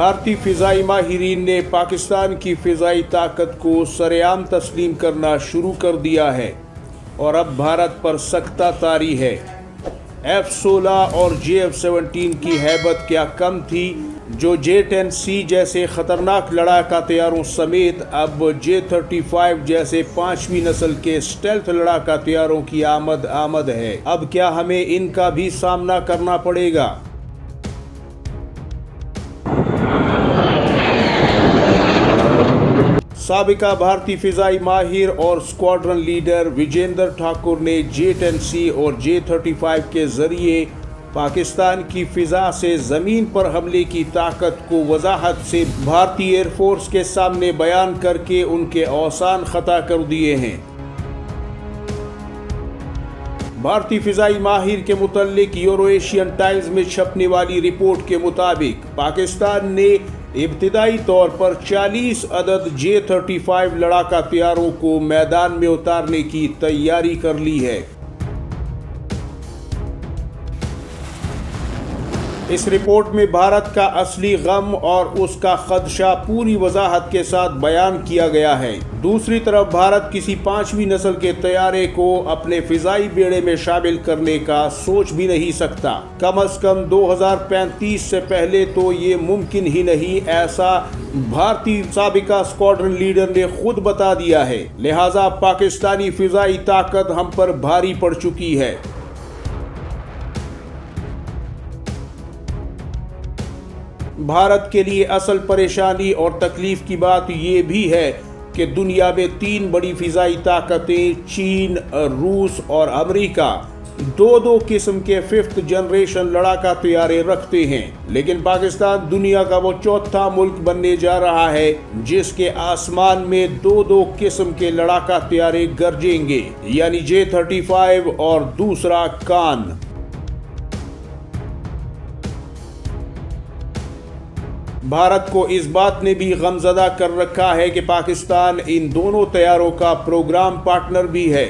भारतीय फिजाई माहिरीन ने पाकिस्तान की फिजाई ताकत को सरेआम तस्लीम करना शुरू कर दिया है और अब भारत पर सख्ता तारी है। F-16 और JF-17 की हैबत क्या कम थी, जो J-10C जैसे खतरनाक लड़ाका तैयारों समेत अब J-35 जैसे 5वीं नस्ल के स्टेल्थ लड़ाका तैयारों की आमद है। अब क्या हमें इनका भी सामना करना पड़ेगा? साबिका भारतीय फिजाई माहिर और स्क्वाड्रन लीडर विजेंद्र ठाकुर ने J-10C और J-35 के जरिए पाकिस्तान की फिजा से जमीन पर हमले की ताकत को वजाहत से भारतीय एयरफोर्स के सामने बयान करके उनके औसान खता कर दिए हैं। भारतीय फिजाई माहिर के मुतालिक यूरो एशियन टाइम्स में छपने वाली रिपोर्ट के मुताबिक पाकिस्तान ने इब्तिदाई तौर पर 40 अदद J-35 लड़ाका तैयारों को मैदान में उतारने की तैयारी कर ली है। इस रिपोर्ट में भारत का असली गम और उसका खदशा पूरी वजाहत के साथ बयान किया गया है। दूसरी तरफ भारत किसी 5वीं नस्ल के तैयारे को अपने फिजाई बेड़े में शामिल करने का सोच भी नहीं सकता। कम से कम 2035 से पहले तो ये मुमकिन ही नहीं, ऐसा भारतीय साबिका स्क्वाड्रन लीडर ने खुद बता दिया है। लिहाजा पाकिस्तानी फिजाई ताकत हम पर भारी पड़ चुकी है। भारत के लिए असल परेशानी और तकलीफ की बात यह भी है कि दुनिया में 3 बड़ी फिजाई ताकतें चीन, रूस और अमेरिका दो किस्म के 5th जनरेशन लड़ाका तैयारे रखते हैं, लेकिन पाकिस्तान दुनिया का वो चौथा मुल्क बनने जा रहा है जिसके आसमान में दो किस्म के लड़ाका तैयारे गरजेंगे, यानी J-35 और दूसरा कान। भारत को इस बात ने भी गमज़दा कर रखा है कि पाकिस्तान इन दोनों तैयारों का प्रोग्राम पार्टनर भी है,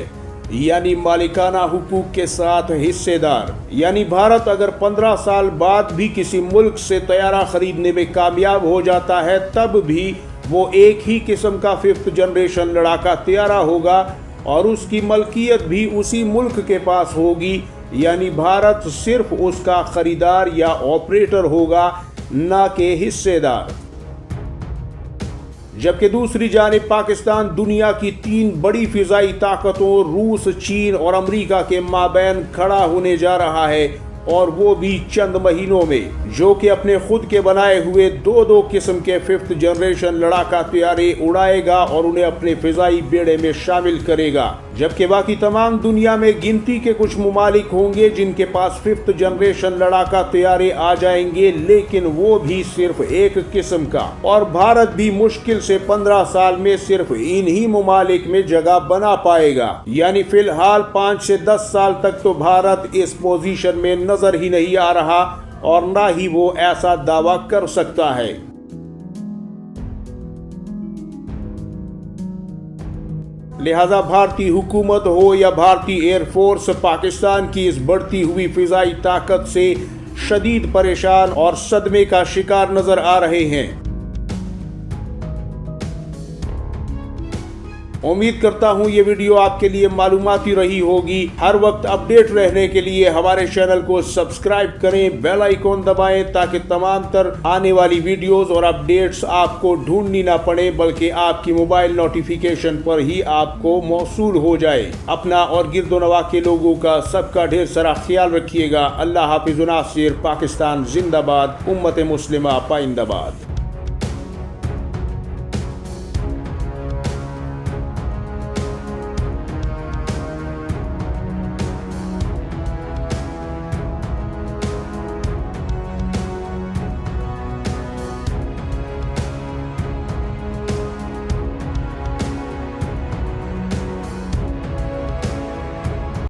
यानी मालिकाना हुकूक के साथ हिस्सेदार। यानी भारत अगर 15 साल बाद भी किसी मुल्क से तैयारा खरीदने में कामयाब हो जाता है, तब भी वो एक ही किस्म का 5th जनरेशन लड़ाका तैयारा होगा और उसकी मलकियत भी उसी मुल्क के पास होगी, यानी भारत सिर्फ उसका खरीदार या ऑपरेटर होगा, ना के हिस्सेदार। जबकि दूसरी जानिब पाकिस्तान दुनिया की 3 बड़ी फिजाई ताकतों रूस, चीन और अमेरिका के माबैन खड़ा होने जा रहा है, और वो भी चंद महीनों में, जो कि अपने खुद के बनाए हुए दो किस्म के 5th जनरेशन लड़ाका तैयारे उड़ाएगा और उन्हें अपने फिजाई बेड़े में शामिल करेगा। जबकि बाकी तमाम दुनिया में गिनती के कुछ मुमालिक होंगे जिनके पास 5th जनरेशन लड़ाका तैयारे आ जाएंगे, लेकिन वो भी सिर्फ एक किस्म का, और भारत भी मुश्किल से 15 साल में सिर्फ इन्हीं मुमालिक में जगह बना पाएगा। यानी फिलहाल 5 से 10 साल तक तो भारत इस पोजीशन में नजर ही नहीं आ रहा और ना ही वो ऐसा दावा कर सकता है। लिहाजा भारतीय हुकूमत हो या भारतीय एयरफोर्स, पाकिस्तान की इस बढ़ती हुई फिजाई ताकत से शदीद परेशान और सदमे का शिकार नजर आ रहे हैं। उम्मीद करता हूं ये वीडियो आपके लिए मालूमाती रही होगी। हर वक्त अपडेट रहने के लिए हमारे चैनल को सब्सक्राइब करें, बेल आइकॉन दबाएं ताकि तमाम तर आने वाली वीडियोस और अपडेट्स आपको ढूंढनी ना पड़े, बल्कि आपकी मोबाइल नोटिफिकेशन पर ही आपको मौसूल हो जाए। अपना और गिरदोनवा के लोगों का सबका ढेर सारा ख्याल रखिएगा। अल्लाह हाफिज़ नासिर। पाकिस्तान जिंदाबाद। उम्मत मुस्लिमा पाइंदाबाद।